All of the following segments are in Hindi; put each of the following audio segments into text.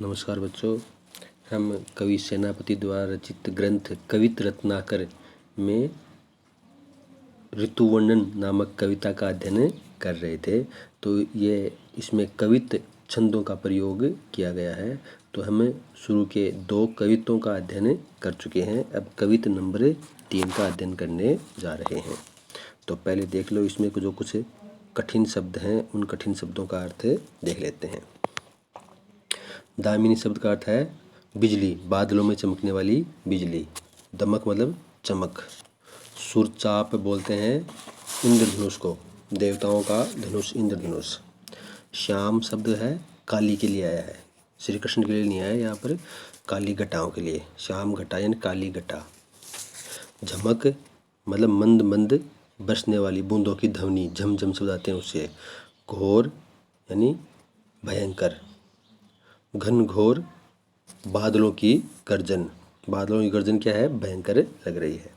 नमस्कार बच्चों, हम कवि सेनापति द्वारा रचित ग्रंथ कवित रत्नाकर में ऋतुवर्णन नामक कविता का अध्ययन कर रहे थे। तो ये इसमें कवित छंदों का प्रयोग किया गया है। तो हम शुरू के 2 कवित्वों का अध्ययन कर चुके हैं। अब कवित नंबर 3 का अध्ययन करने जा रहे हैं। तो पहले देख लो, इसमें जो कुछ कठिन शब्द हैं उन कठिन शब्दों का अर्थ देख लेते हैं। दामिनी शब्द का अर्थ है बिजली, बादलों में चमकने वाली बिजली। दमक मतलब चमक। सुरचाप बोलते हैं इंद्रधनुष को, देवताओं का धनुष इंद्रधनुष। श्याम शब्द है काली के लिए आया है, श्री कृष्ण के लिए नहीं आया, यहाँ पर काली घटाओं के लिए। श्याम घटा यानी काली घटा। झमक मतलब मंद मंद बरसने वाली बूंदों की ध्वनि, झमझम शब्द आते हैं उससे। घोर यानी भयंकर। घनघोर बादलों की गर्जन, बादलों की गर्जन क्या है? भयंकर लग रही है।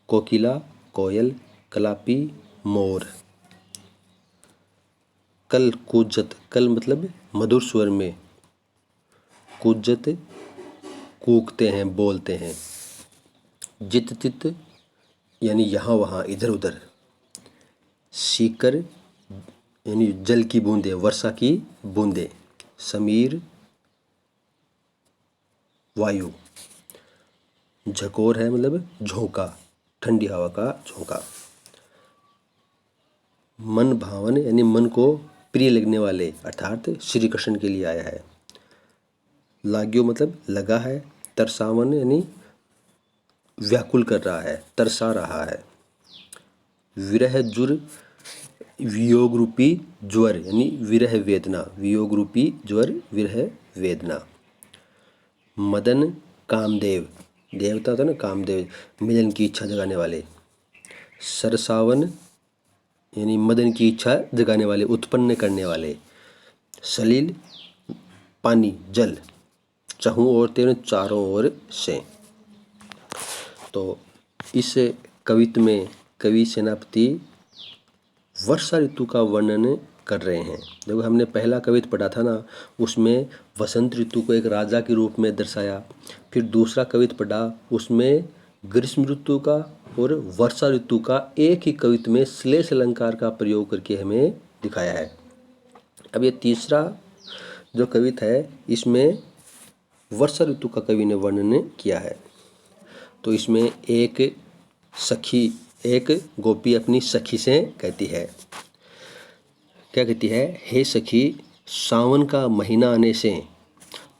कोकिला कोयल, कलापी मोर। कल कूजत, कल मतलब मधुर स्वर में, कूजत कूकते हैं, बोलते हैं। जित तित यानी यहाँ वहाँ, इधर उधर। सीकर यानी जल की बूंदें, वर्षा की बूंदें। समीर वायु। झकोर है मतलब झोंका, ठंडी हवा का झोंका। मन भावन यानी मन को प्रिय लगने वाले, अर्थात श्री कृष्ण के लिए आया है। लाग्यो मतलब लगा है। तरसावन यानी व्याकुल कर रहा है, तरसा रहा है। विरह जुर वियोग रूपी ज्वर यानी विरह वेदना, वियोग रूपी ज्वर विरह वेदना। मदन कामदेव, देवता था ना कामदेव, मिलन की इच्छा जगाने वाले। सरसावन यानी मदन की इच्छा जगाने वाले, उत्पन्न करने वाले। सलील पानी, जल। चहु ओर तेरे, चारों ओर से। तो इस कवित्व में कवि सेनापति वर्षा ऋतु का वर्णन कर रहे हैं। देखो, हमने पहला कवित्व पढ़ा था ना, उसमें वसंत ऋतु को एक राजा के रूप में दर्शाया। फिर दूसरा कवित्व पढ़ा, उसमें ग्रीष्म ऋतु का और वर्षा ऋतु का एक ही कवित्व में श्लेष अलंकार का प्रयोग करके हमें दिखाया है। अब ये तीसरा जो कवित्व है, इसमें वर्षा ऋतु का कवि ने वर्णन किया है। तो इसमें एक गोपी अपनी सखी से कहती है, क्या कहती है? हे सखी, सावन का महीना आने से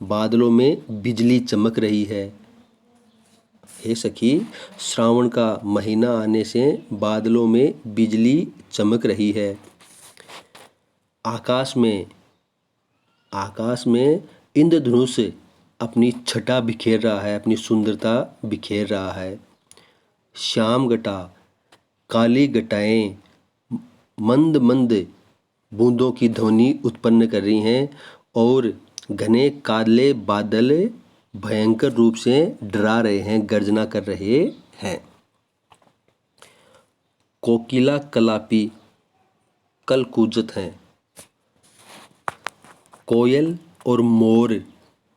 बादलों में बिजली चमक रही है। हे सखी, श्रावण का महीना आने से बादलों में बिजली चमक रही है। आकाश में इंद्रधनुष अपनी छटा बिखेर रहा है, अपनी सुंदरता बिखेर रहा है। श्याम घटा, काली घटाएं मंद मंद बूंदों की ध्वनि उत्पन्न कर रही हैं और घने काले बादल भयंकर रूप से डरा रहे हैं, गर्जना कर रहे हैं। कोकिला कलापी कल कूजत हैं। कोयल और मोर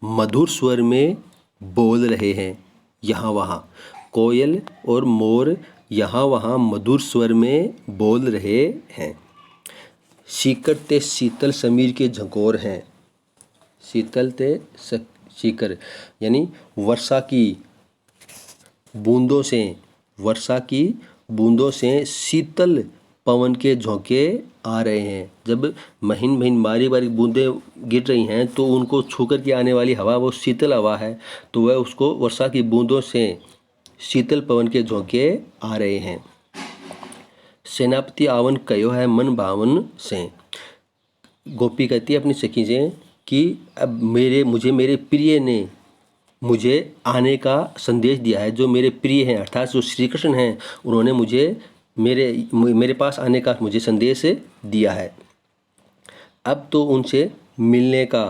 मधुर स्वर में बोल रहे हैं यहाँ वहाँ। कोयल और मोर यहाँ वहाँ मधुर स्वर में बोल रहे हैं। सीकर ते शीतल समीर के झकोर हैं। शीतल ते सीकर यानी वर्षा की बूंदों से शीतल पवन के झोंके आ रहे हैं। जब महीन महीन बारीक बारीक बूंदें गिर रही हैं तो उनको छू कर के आने वाली हवा वो शीतल हवा है, तो वह उसको वर्षा की बूंदों से शीतल पवन के झोंके आ रहे हैं। सेनापति आवन कयो है मन भावन से। गोपी कहती है अपनी सखी से कि अब मेरे प्रिय ने मुझे आने का संदेश दिया है। जो मेरे प्रिय हैं, अर्थात जो श्री कृष्ण हैं, उन्होंने मुझे मेरे पास आने का मुझे संदेश दिया है। अब तो उनसे मिलने का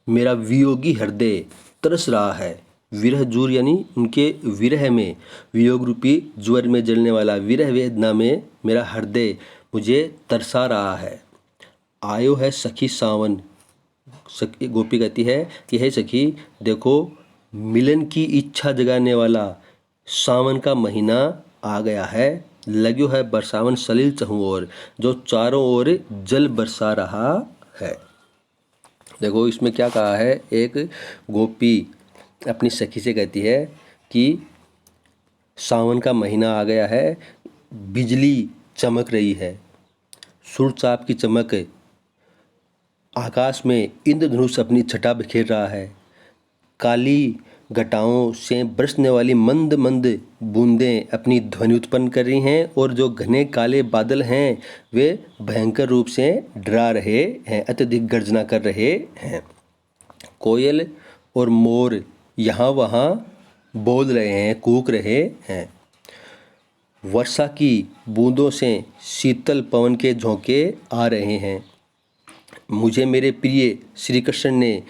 मेरा वियोगी हृदय तरस रहा है। विरह जुर यानी उनके विरह में, वियोग रूपी ज्वर में जलने वाला विरह वेदना में मेरा हृदय मुझे तरसा रहा है। आयो है सखी सावन, गोपी कहती है कि हे सखी देखो, मिलन की इच्छा जगाने वाला सावन का महीना आ गया है, लग्यो है बरसावन सलिल चहु ओर, जो चारों ओर जल बरसा रहा है। देखो इसमें क्या कहा है, एक गोपी अपनी सखी से कहती है कि सावन का महीना आ गया है, बिजली चमक रही है, सूरचाप की चमक, आकाश में इंद्रधनुष अपनी छटा बिखेर रहा है, काली घटाओं से बरसने वाली मंद मंद बूंदें अपनी ध्वनि उत्पन्न कर रही हैं, और जो घने काले बादल हैं वे भयंकर रूप से डरा रहे हैं, अत्यधिक गर्जना कर रहे हैं। कोयल और मोर यहाँ वहाँ बोल रहे हैं, कूक रहे हैं। वर्षा की बूंदों से शीतल पवन के झोंके आ रहे हैं। मुझे मेरे प्रिय श्री कृष्ण ने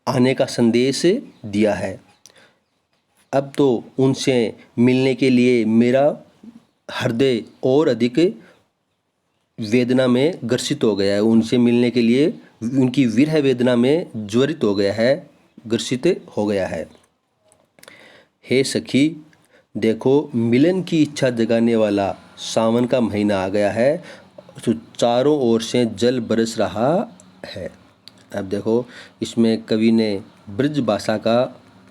आने का संदेश दिया है। अब तो उनसे मिलने के लिए मेरा हृदय और अधिक वेदना में ग्रसित हो गया है। उनसे मिलने के लिए उनकी विरह वेदना में ज्वरित हो गया है, ग्रसित हो गया है। हे सखी देखो, मिलन की इच्छा जगाने वाला सावन का महीना आ गया है, तो चारों ओर से जल बरस रहा है। अब देखो इसमें कवि ने ब्रज भाषा का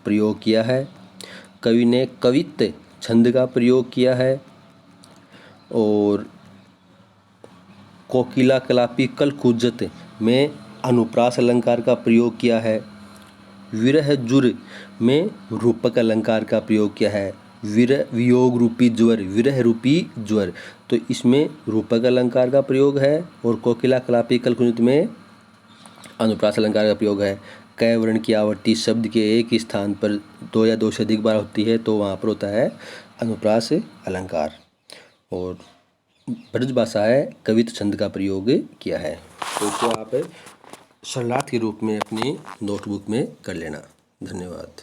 प्रयोग किया है, कवि ने कवित्त छंद का प्रयोग किया है, और कोकिला कलापी कल कुजत में अनुप्रास अलंकार का प्रयोग किया है, विरह जुर में रूपक अलंकार का प्रयोग किया है, वियोग रूपी ज्वर, विरह रूपी ज्वर, तो इसमें रूपक अलंकार का प्रयोग है, और कोकिला कलापी कल कुजत में अनुप्रास अलंकार का प्रयोग है। कै वर्ण की आवर्ती शब्द के एक ही स्थान पर दो या दो से अधिक बार होती है तो वहाँ पर होता है अनुप्रास अलंकार। और ब्रज भाषा है, कवित्त छंद का प्रयोग किया है। तो इसको आप शरणार्थ के रूप में अपनी नोटबुक में कर लेना। धन्यवाद।